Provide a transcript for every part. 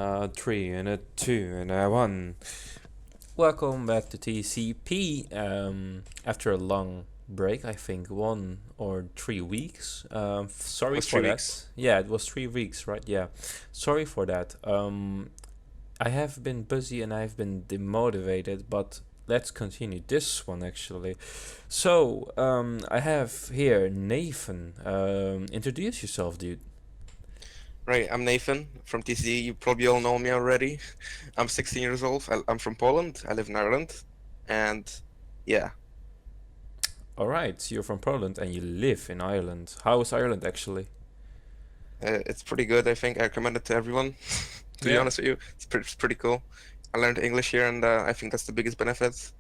Three and a two and a one. Welcome back to TCP. After a long break, I think 1 or 3 weeks. It Sorry was for three that. weeks. Yeah, it was 3 weeks, right? Yeah, sorry for that. I have been busy and I've been demotivated, but let's continue this one actually. So, I have here Nathan. Introduce yourself, dude. Right, I'm Nathan from TC. You probably all know me already. I'm 16 years old. I'm from Poland. I live in Ireland. And yeah, All right, you're from Poland and you live in Ireland. How is Ireland actually? it's pretty good, I think. I recommend it to everyone, to be Yeah. honest with you. It's pretty cool. I learned English here, and I think that's the biggest benefit.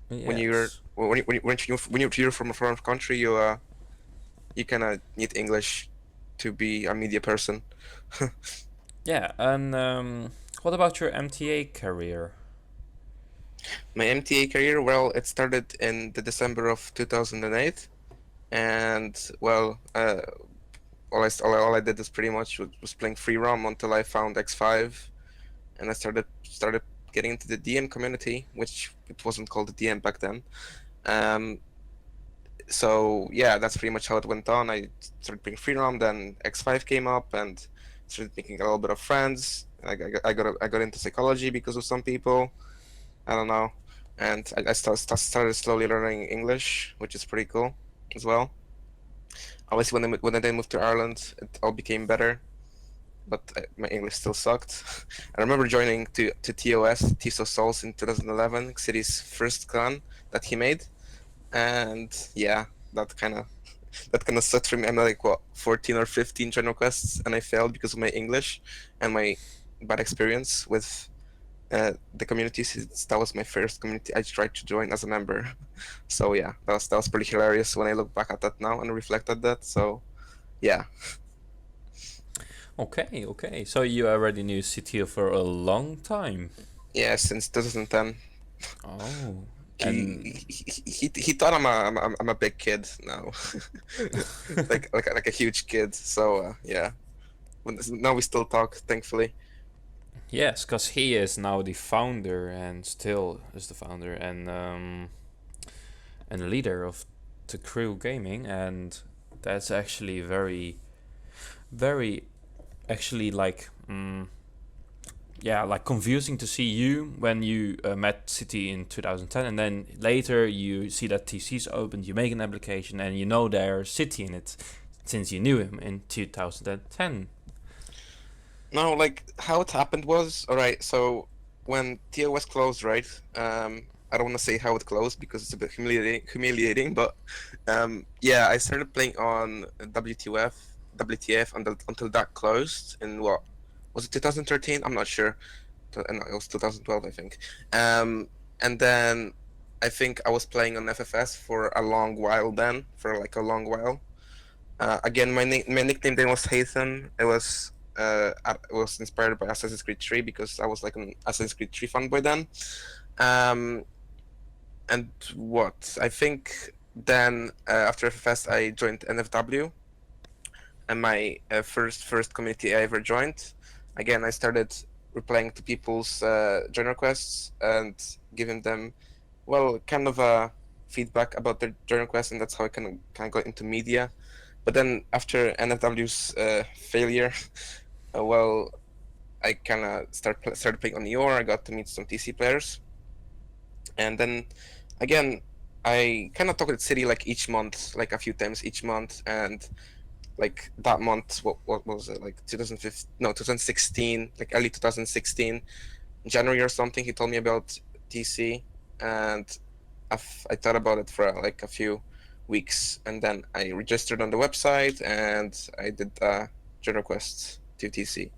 When you're Yes. when you're from a foreign country, you kind of need English to be a media person. Yeah, and what about your MTA career? My MTA career, well, it started in the December of 2008, and well, all I did is pretty much was playing free roam until I found X5, and I started getting into the DM community, which it wasn't called the DM back then. Um, so yeah, that's pretty much how it went on. I started playing free roam, then X5 came up, and started making a little bit of friends. I got into psychology because of some people. I don't know, and I started slowly learning English, which is pretty cool as well. Obviously, when I then moved to Ireland, it all became better, but my English still sucked. I remember joining to TOS, Tiso Souls, in 2011, City's first clan that he made, and yeah, that kind of that kind of sucked for me. I'm like, what, 14 or 15 general quests, and I failed because of my English and my bad experience with the community. Since that was my first community I tried to join as a member. So yeah, that was pretty hilarious when I look back at that now and reflect at that. So yeah, Okay, okay. So you already knew CTO for a long time. yeah, since 2010. Oh, and He thought I'm a big kid now, like a huge kid. So yeah, now we still talk, thankfully. yes, because he is now the founder and still is the founder and leader of the Crew Gaming, and that's actually very actually like yeah, like confusing to see you when you met City in 2010, and then later you see that TC's opened, you make an application, and you know there's City in it since you knew him in 2010. No, like how it happened was, all right. So when TOS closed, right? I don't want to say how it closed because it's a bit humiliating, but yeah, I started playing on WTF until that closed in what was it 2013? I'm not sure. And it was 2012, I think. And then I think I was playing on FFS for a long while then, for like a long while. Again, my nickname then was Haytham. It was inspired by Assassin's Creed 3 because I was like an Assassin's Creed 3 fanboy then. Um, and what I think then after FFS I joined NFW, and my first community I ever joined. Again, I started replying to people's join requests and giving them, well, kind of a feedback about their join requests, and that's how I kind of got into media. But then after NFW's failure, well, I kind of started playing on EOR. I got to meet some TC players, and then again, I kind of talk with City like each month, like a few times each month, and like that month, what was it, like 2015, no, 2016, like early 2016, January or something. He told me about TC, and I thought about it for like a few weeks, and then I registered on the website and I did join requests to TC.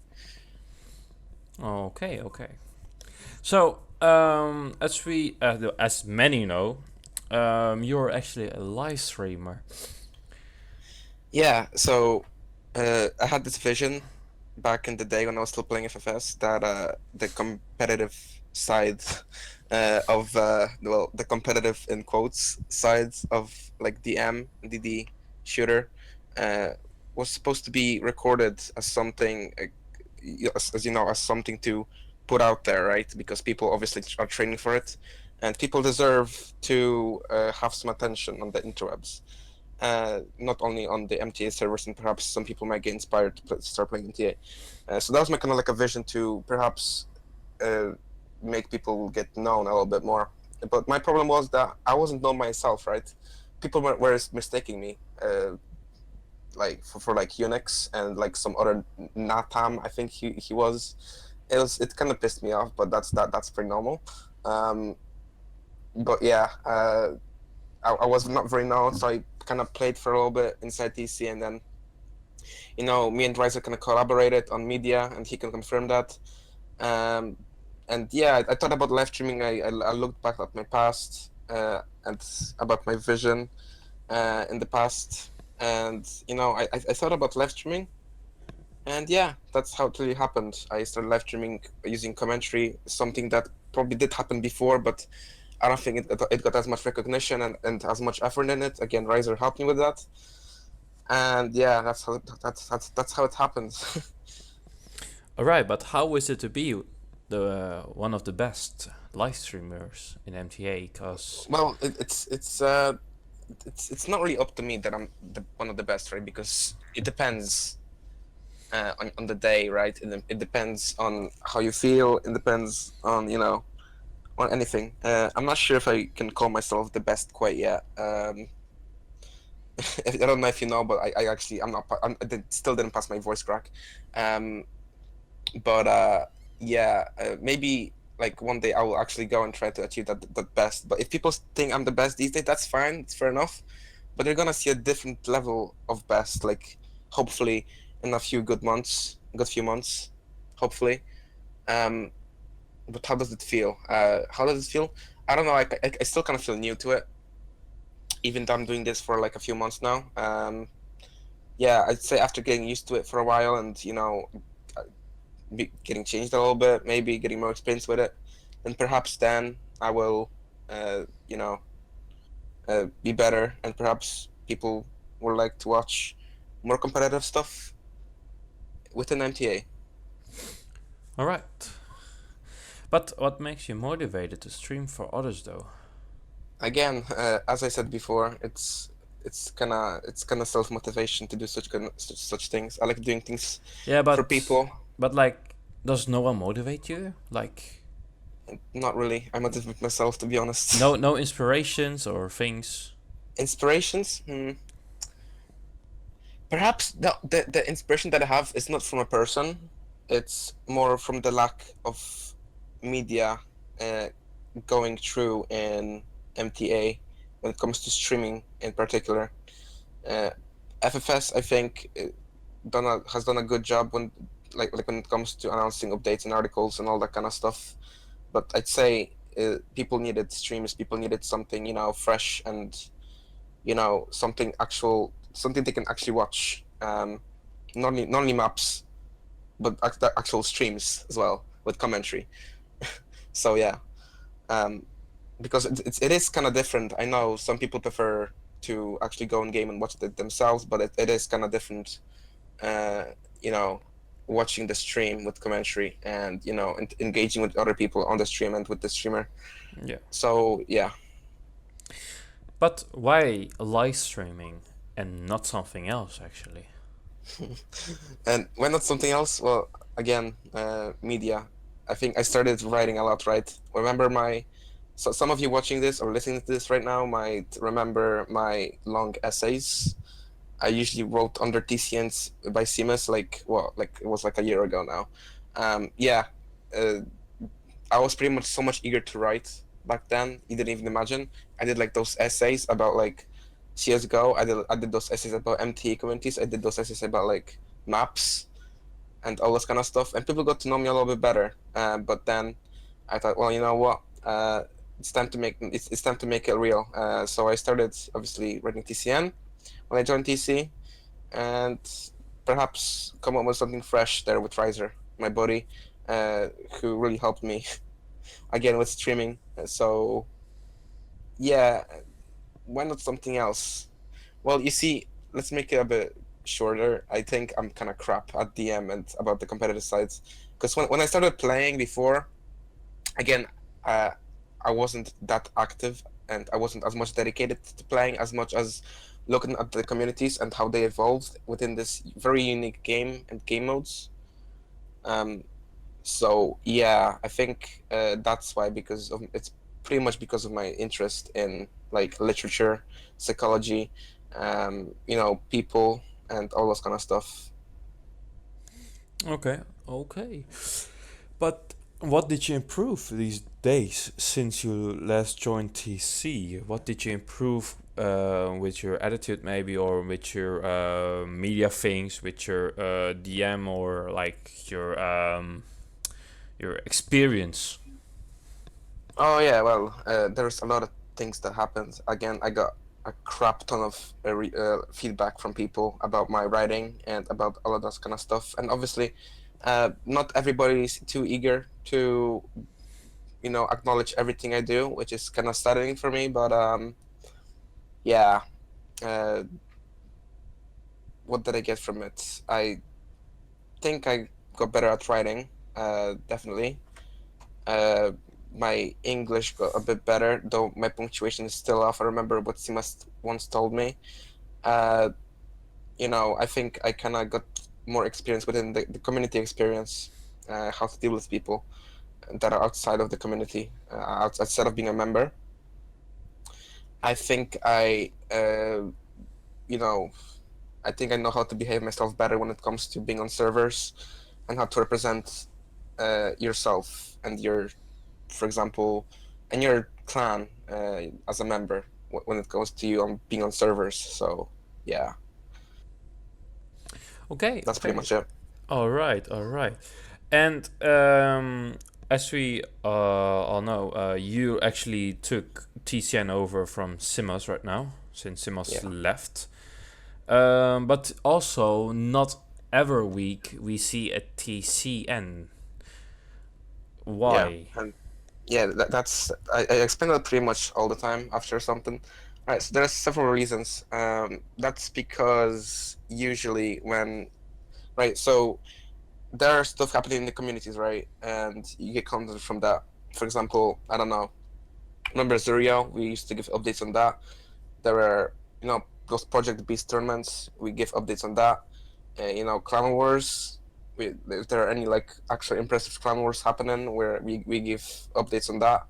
Okay, okay. So, as many know, you're actually a live streamer. Yeah, so I had this vision back in the day when I was still playing FFS that the competitive side of well, the competitive in quotes sides of like DM and DD shooter uh, was supposed to be recorded as something as you know, as something to put out there, right? Because people obviously are training for it, and people deserve to have some attention on the interwebs. Not only on the MTA servers, and perhaps some people might get inspired to start playing MTA. So that was my kind of like a vision to perhaps uh, make people get known a little bit more. But my problem was that I wasn't known myself, right? People were mistaking me, like for like Unix and like some other Natam. I think he was. It kind of pissed me off, but that's pretty normal. Um, but yeah, I was not very known, so I kind of played for a little bit inside TC, and then me and Riser kind of collaborated on media, and he can confirm that. Um, and yeah, I thought about live streaming. I looked back at my past and about my vision in the past, and I thought about live streaming, and yeah, that's how it really happened. I started live streaming using commentary, something that probably did happen before, but I don't think it got as much recognition and as much effort in it. Again, Riser helped me with that, and yeah, that's how it happens. All right, but how is it to be the one of the best live streamers in MTA? Cause Well, it's not really up to me that I'm one of the best, right? Because it depends on the day, right? It depends on how you feel. It depends on on anything. I'm not sure if I can call myself the best quite yet. I don't know if you know, but I actually I'm not. Still didn't pass my voice crack. Um, but yeah, maybe like one day I will actually go and try to achieve that best. But if people think I'm the best these days, that's fine. It's fair enough. But they're gonna see a different level of best, like hopefully in a few good few months, hopefully. Um, but how does it feel? How does it feel? I don't know. I still kind of feel new to it, even though I'm doing this for like a few months now. Yeah, I'd say after getting used to it for a while and getting changed a little bit, maybe getting more experience with it, and perhaps then I will, uh, you know, be better, and perhaps people will like to watch more competitive stuff within MTA. all right, but what makes you motivated to stream for others though? Again, as I said before, it's kind of self motivation to do such things. I like doing things Yeah, for people. but like, does no one motivate you? Like, Not really. I motivate myself, to be honest. no inspirations or things. Inspirations? Perhaps the inspiration that I have is not from a person. It's more from the lack of media uh, going through in MTA when it comes to streaming in particular. Uh, FFS, I think, has done a good job like when it comes to announcing updates and articles and all that kind of stuff. But I'd say people needed streams, people needed something fresh and something they can actually watch. Not only maps, but the actual streams as well with commentary. So yeah, um, because it is kind of different. I know some people prefer to actually go in game and watch it themselves, but it is kind of different. Uh, you know, watching the stream with commentary and engaging with other people on the stream and with the streamer. Yeah. So yeah. But why live streaming and not something else actually? And why not something else? Well, again, media. I think I started writing a lot, right? So some of you watching this or listening to this right now might remember my long essays. I usually wrote under TCNs by CMS, like it was like a year ago now. Yeah, uh, I was pretty much so much eager to write back then. You didn't even imagine. I did like those essays about like CS:GO. I did those essays about MTA communities. I did those essays about like maps and all this kind of stuff. And people got to know me a little bit better. But then I thought, well, you know what? It's time to make it real. So I started obviously writing TCN when I joined TC, and perhaps come up with something fresh there with Riser, my buddy, who really helped me again with streaming. So yeah, why not something else? Well, you see, let's make it a bit shorter. I think I'm kind of crap at DM and about the competitive sides. Because when I started playing before, again, uh, I wasn't that active and I wasn't as much dedicated to playing as much as looking at the communities and how they evolved within this very unique game and game modes. Um, so yeah, I think that's why, because of it's pretty much because of my interest in like literature, psychology, people and all those kind of stuff. Okay, okay. But what did you improve these days since you last joined TC? What did you improve with your attitude, maybe, or with your media things, with your DM, or like your experience? Oh yeah, well, there's a lot of things that happened. Again, I got a crap ton of feedback from people about my writing and about all of that kind of stuff. And obviously, not everybody is too eager to, acknowledge everything I do, which is kind of saddening for me. But yeah, uh, what did I get from it? I think I got better at writing, definitely. Uh, my English got a bit better, though my punctuation is still off. I remember what Simas once told me. Uh, I think I kind of got more experience within the community experience, how to deal with people that are outside of the community, outside of being a member. I think you know, I think I know how to behave myself better when it comes to being on servers and how to represent yourself and for example, and your clan as a member when it comes to you on being on servers. So yeah, Okay, that's pretty okay. much it. All right, all right. And as we all know, you actually took TCN over from Simos right now, since Simos Yeah, left. But also, not every week we see a TCN. yeah, Why? and yeah, I explain that pretty much all the time after something. All right, so there's several reasons. That's because usually when right, so there's stuff happening in the communities, right, and you get content from that. For example, I don't know. Remember Zurio? We used to give updates on that. There are, those Project Beast tournaments. We give updates on that. Clan Wars. If there are any like actual impressive Clan Wars happening, where we give updates on that.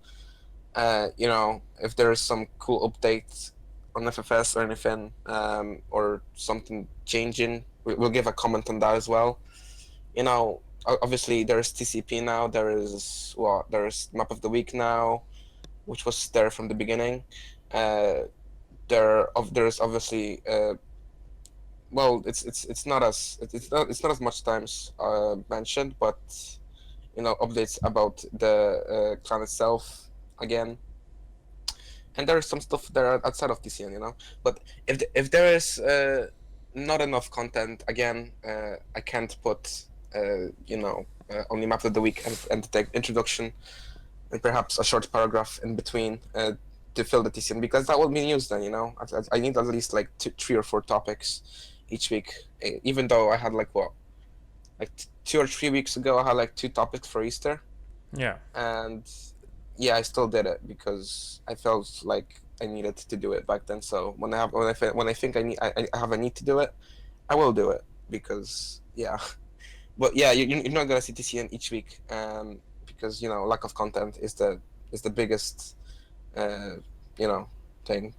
If there is some cool update on FFS or anything, or something changing, we'll give a comment on that as well. Obviously there's TCP now. There's Map of the Week now, which was there from the beginning. Uh, there's obviously well, it's not as much times mentioned, but updates about the clan itself again, and there's some stuff there outside of TCN, but if there is not enough content, again, I can't put only Map of the Week and the introduction and perhaps a short paragraph in between to fill the TCN, because that will be news then. I need at least like 3 or 4 topics each week. Even though I had like 2 or 3 weeks ago, I had like 2 topics for Easter, Yeah. and yeah, I still did it because I felt like I needed to do it back then. So when I think I have a need to do it, I will do it, because yeah. But yeah, you're not gonna see TCN each week, because lack of content is the biggest uh, you know thing.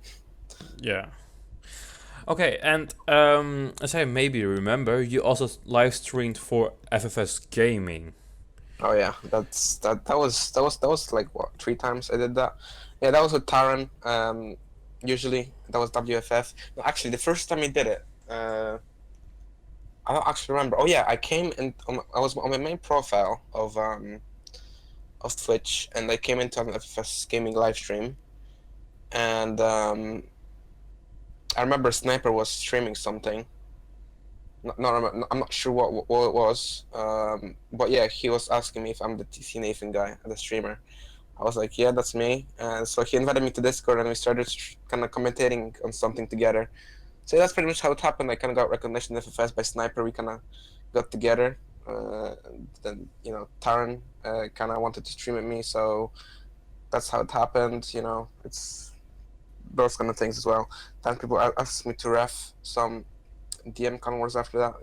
Yeah. Okay, and as I maybe remember, you also live streamed for FFS Gaming. Oh yeah, that was like what, 3 times I did that. Yeah, that was with Taran. Usually that was WFF. No, actually, the first time I did it, I don't actually remember. Oh yeah, I came in. I was on my main profile of Twitch, and I came into an FFS gaming live stream, and I remember Sniper was streaming something. I'm not sure what it was. But yeah, he was asking me if I'm the TC Nathan guy, the streamer. I was like, yeah, that's me. And so he invited me to Discord, and we started kind of commentating on something together. So that's pretty much how it happened. I kind of got recognition in FFS by Sniper. We kind of got together. And then Taran kind of wanted to stream with me, so that's how it happened. It's those kind of things as well. Then people asked me to ref some DM converts after that.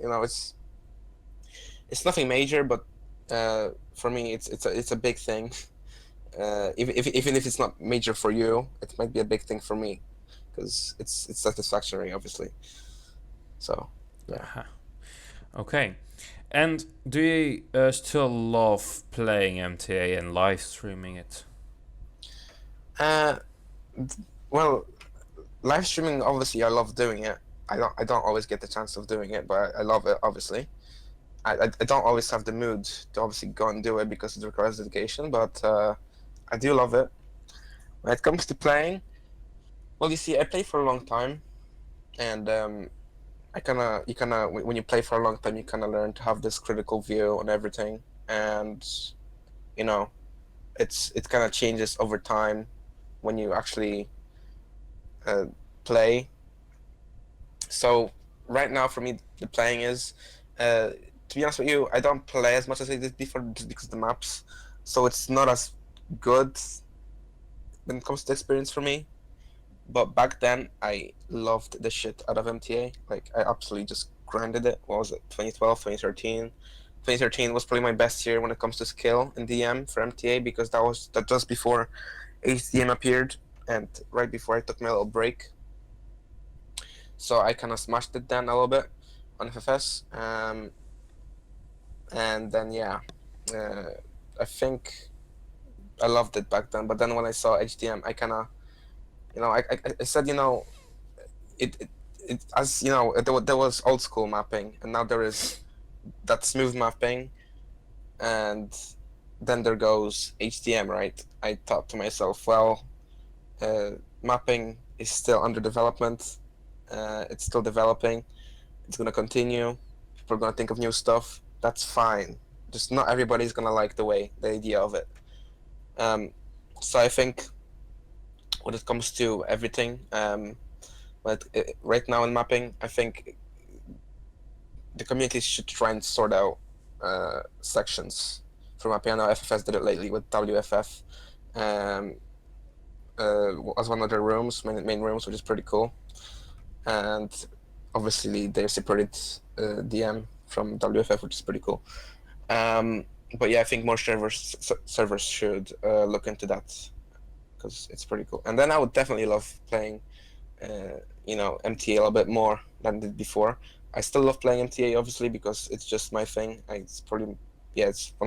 It's nothing major, but for me, it's a big thing. Even if it's not major for you, it might be a big thing for me because it's satisfactory, obviously. So, yeah. Uh-huh. Okay. And do you still love playing MTA and live streaming it? Uh, well, live streaming, obviously, I love doing it. I don't always get the chance of doing it, but I love it, obviously. I don't always have the mood to obviously go and do it because it requires dedication, but I do love it. When it comes to playing, well, you see, I played for a long time, and when you play for a long time, you kind of learn to have this critical view on everything, and you know, it kind of changes over time when you actually uh, play. So right now, for me, the playing is, to be honest with you, I don't play as much as I did before just because of the maps, so it's not as good when it comes to experience for me. But back then, I loved the shit out of MTA. Like, I absolutely just grinded it. What was it? 2012, 2013. 2013 was probably my best year when it comes to skill in DM for MTA because that just before HDM appeared and right before I took my little break. So I kind of smashed it then a little bit on FFS. And then, yeah, I think I loved it back then. But then when I saw HDM, I kind of, I said, it as there was old school mapping and now there is that smooth mapping, and then there goes HDM, right? I thought to myself, well, mapping is still under development. It's still developing. It's gonna continue. People are gonna think of new stuff. That's fine. Just not everybody's gonna like the idea of it. So I think when it comes to everything, but right now in mapping, I think the community should try and sort out sections for mapping. I know FFS did it lately with WFF as one of their rooms, main rooms, which is pretty cool. And obviously they separated DM from WFF, which is pretty cool. But yeah, I think more servers should look into that because it's pretty cool. And then I would definitely love playing, MTA a little bit more than I did before. I still love playing MTA, obviously, because it's just my thing. It's one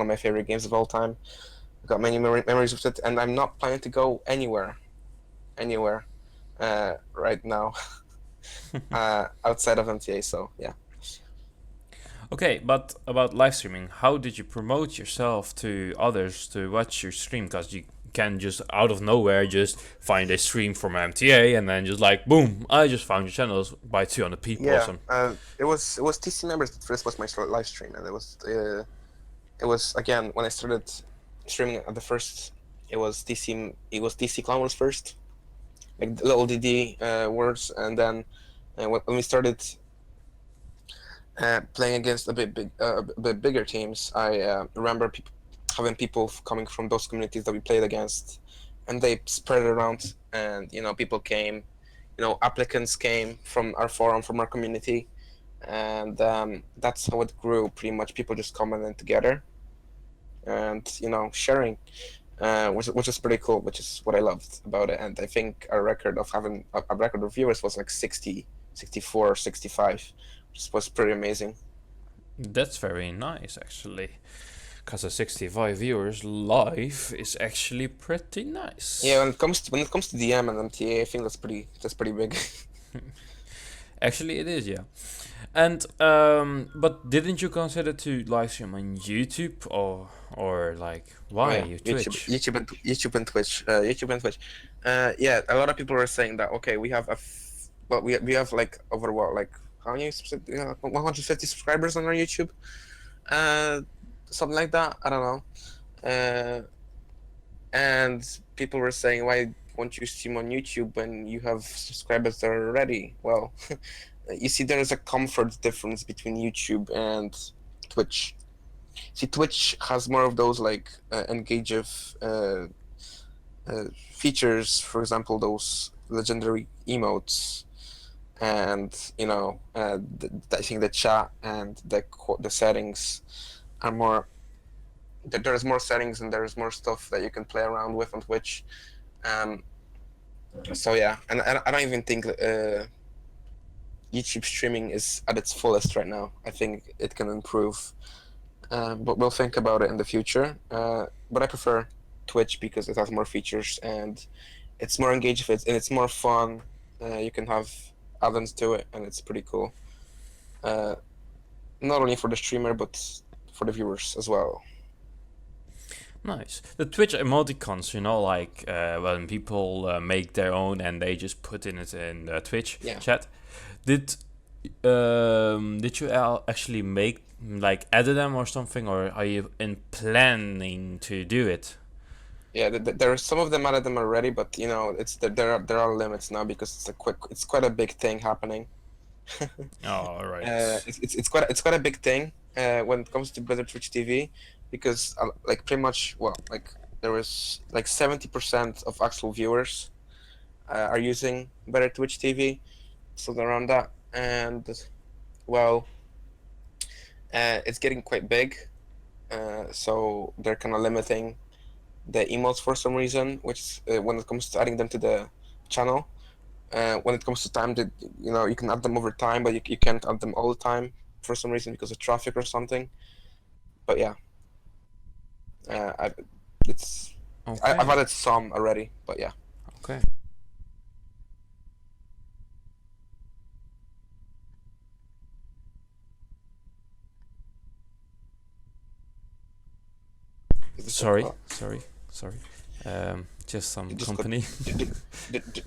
of my favorite games of all time. I've got many memories with it, and I'm not planning to go anywhere right now outside of MTA. So yeah. Okay, but about live streaming, how did you promote yourself to others to watch your stream? Because you can just out of nowhere just find a stream from MTA and then just like boom, I just found your channels by 200 people or Yeah, something. it was TC members that first was my live stream, and it was again when I started streaming at the first. It was TC Clown Wars first, like the little DD words, and then when we started playing against a bit bigger teams, I remember having people coming from those communities that we played against, and they spread it around, and people came, applicants came from our forum, from our community, and that's how it grew. Pretty much, people just coming in together, and sharing, which is pretty cool, which is what I loved about it. And I think our record of having a record of viewers was like 60, 64, 65, which was pretty amazing. That's very nice actually. Because a 65 viewers live is actually pretty Yeah, nice. when it comes to DM and MTA, I think that's pretty big. Actually, it is, yeah. And but didn't you consider to live stream on YouTube or like Oh why yeah, you YouTube, Twitch? YouTube and Twitch. Yeah, a lot of people are saying that. Okay, we have we have like over what, like how many 150 subscribers on our YouTube, uh, something like that. I don't know. And people were saying, won't you stream on YouTube when you have subscribers that are already? Well, you see, there is a comfort difference between YouTube and Twitch. See, Twitch has more of those like engagive features, for example, those legendary emotes, and I think the chat and the settings are more. There's more settings and there's more stuff that you can play around with on Twitch. Um, so yeah, and I don't even think YouTube streaming is at its fullest right now. I think it can improve, but we'll think about it in the future. But I prefer Twitch because it has more features and it's more engaging and it's more fun. You can have add-ons to it, and it's pretty cool. Not only for the streamer, but for the viewers as well. Nice. The Twitch emoticons, like when people make their own and they just put it in the Twitch Yeah. chat. Did you actually make edit them or something, or are you in planning to do it? Yeah, there are some of them added them already, but there are limits now because it's quite a big thing happening. Oh, right. It's quite a big thing when it comes to Brother Twitch TV, because like pretty much there was like 70% of actual viewers are using Better Twitch TV, something around that, and well, it's getting quite big, so they're kind of limiting the emotes for some reason, which when it comes to adding them to the channel. When it comes to time, that you can add them over time, but you can't add them all the time for some reason because of traffic or something. But yeah, I, it's Okay. I've added some already, but yeah. Okay. Sorry. Just some Just company.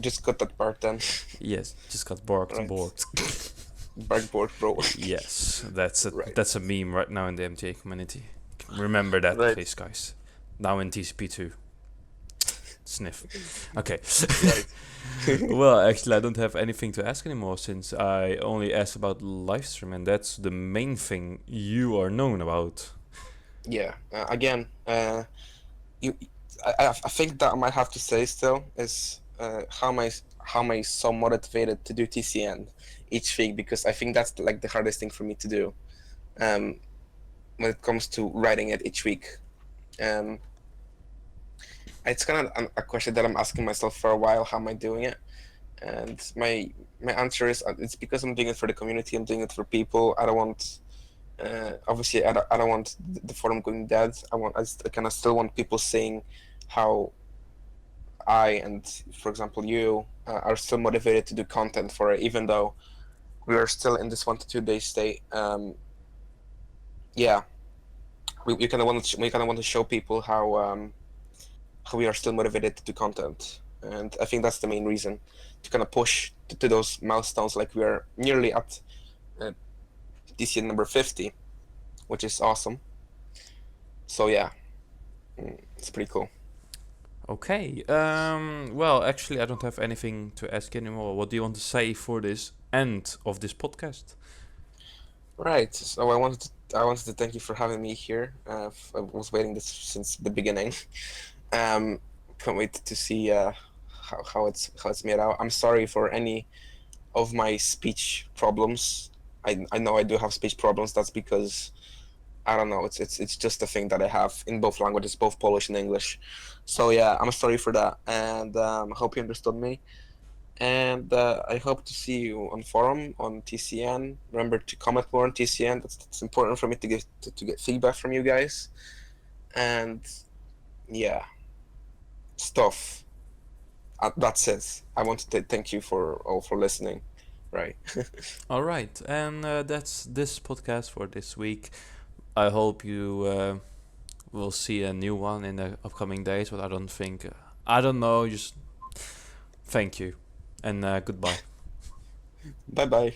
just cut that part then. Yes, just got borked. Right. Borked. Backboard, bro. Yes, that's a Right. that's a meme right now in the MTA community. Remember that, Right. please, guys. Now in TCP2. Sniff. Okay. Right. Well, actually, I don't have anything to ask anymore since I only asked about live stream, and that's the main thing you are known about. Yeah. Again, you. I think that I might have to say still is how am I so motivated to do TCN each week, because I think that's like the hardest thing for me to do when it comes to writing it each week. It's kind of a question that I'm asking myself for a while. How am I doing it? And my answer is it's because I'm doing it for the community. I'm doing it for people. I don't want obviously I don't want the forum going dead. I kind of still want people seeing how I and, for example, you are still motivated to do content for it, even though we are still in this 1 to 2 day state. Yeah, we kind of want to show people how we are still motivated to do content, and I think that's the main reason to kind of push to those milestones. Like we are nearly at DCN number 50, which is awesome. So yeah, it's pretty cool. Okay. Well, actually, I don't have anything to ask anymore. What do you want to say for this end of this podcast? Right. So I wanted to thank you for having me here. I was waiting this since the beginning. Can't wait to see how it's made out. I'm sorry for any of my speech problems. I know I do have speech problems. That's because I don't know. It's just a thing that I have in both languages, both Polish and English. So yeah, I'm sorry for that, and I hope you understood me. And I hope to see you on forum on TCN. Remember to comment more on TCN. That's important for me to get feedback from you guys. And yeah, stuff. That's it. I want to thank you for listening. Right. All right, and that's this podcast for this week. I hope you will see a new one in the upcoming days, but I don't think. I don't know. Just thank you, and goodbye. Bye bye.